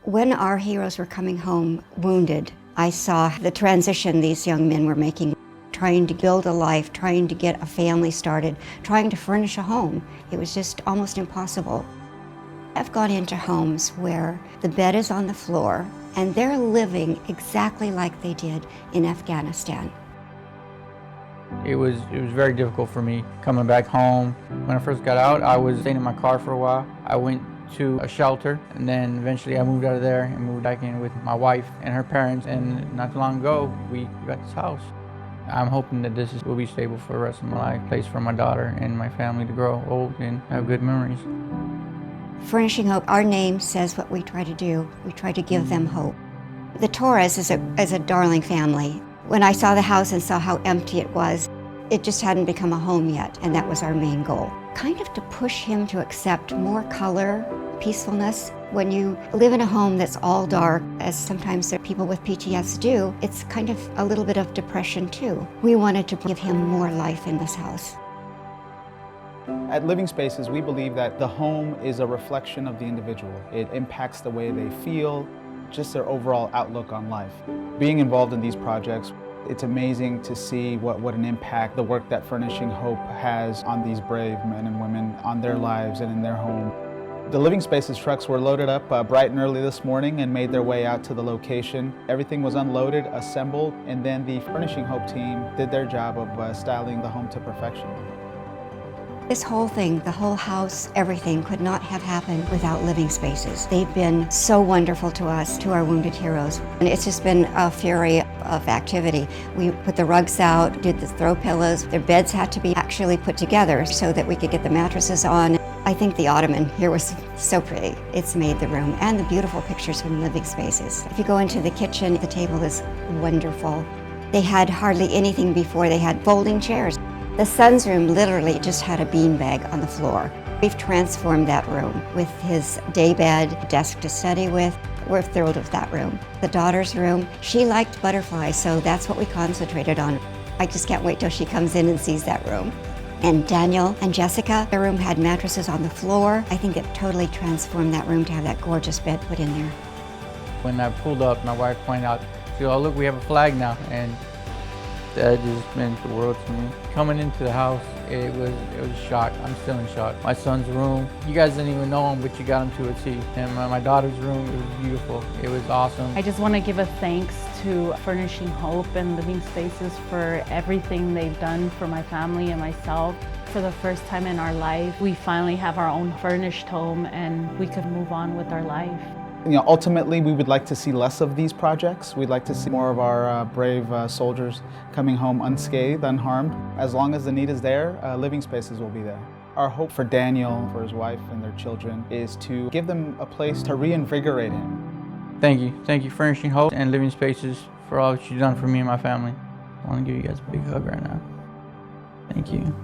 When our heroes were coming home wounded, I saw the transition these young men were making, trying to build a life, trying to get a family started, trying to furnish a home. It was just almost impossible. I've gone into homes where the bed is on the floor and they're living exactly like they did in Afghanistan. It was very difficult for me coming back home. When I first got out, I was staying in my car for a while. I went to a shelter, and then eventually I moved out of there and moved back in with my wife and her parents, and not too long ago, we got this house. I'm hoping that this will be stable for the rest of my life, a place for my daughter and my family to grow old and have good memories. Furnishing Hope, our name says what we try to do. We try to give them hope. The Torres is a darling family. When I saw the house and saw how empty it was, it just hadn't become a home yet, and that was our main goal. Kind of to push him to accept more color, peacefulness. When you live in a home that's all dark, as sometimes there are people with PTS do, it's kind of a little bit of depression too. We wanted to give him more life in this house. At Living Spaces, we believe that the home is a reflection of the individual. It impacts the way they feel, just their overall outlook on life. Being involved in these projects, it's amazing to see what an impact the work that Furnishing Hope has on these brave men and women, on their lives and in their home. The Living Spaces trucks were loaded up bright and early this morning and made their way out to the location. Everything was unloaded, assembled, and then the Furnishing Hope team did their job of styling the home to perfection. This whole thing, the whole house, everything could not have happened without Living Spaces. They've been so wonderful to us, to our wounded heroes. And it's just been a fury of activity. We put the rugs out, did the throw pillows. Their beds had to be actually put together so that we could get the mattresses on. I think the ottoman here was so pretty. It's made the room, and the beautiful pictures from Living Spaces. If you go into the kitchen, the table is wonderful. They had hardly anything before. They had folding chairs. The son's room literally just had a beanbag on the floor. We've transformed that room with his daybed, desk to study with. We're thrilled with that room. The daughter's room, she liked butterflies, so that's what we concentrated on. I just can't wait till she comes in and sees that room. And Daniel and Jessica, their room had mattresses on the floor. I think it totally transformed that room to have that gorgeous bed put in there. When I pulled up, my wife pointed out, she goes, "Oh, look, we have a flag now." And that just meant the world to me. Coming into the house, it was a shock. I'm still in shock. My son's room, you guys didn't even know him, but you got him to a T. And my daughter's room, it was beautiful. It was awesome. I just want to give a thanks to Furnishing Hope and Living Spaces for everything they've done for my family and myself. For the first time in our life, we finally have our own furnished home and we could move on with our life. Ultimately, we would like to see less of these projects. We'd like to see more of our brave soldiers coming home unscathed, unharmed. As long as the need is there, Living Spaces will be there. Our hope for Daniel, for his wife and their children, is to give them a place to reinvigorate him. Thank you Furnishing Hope and Living Spaces for all that you've done for me and my family. I want to give you guys a big hug right now. Thank you.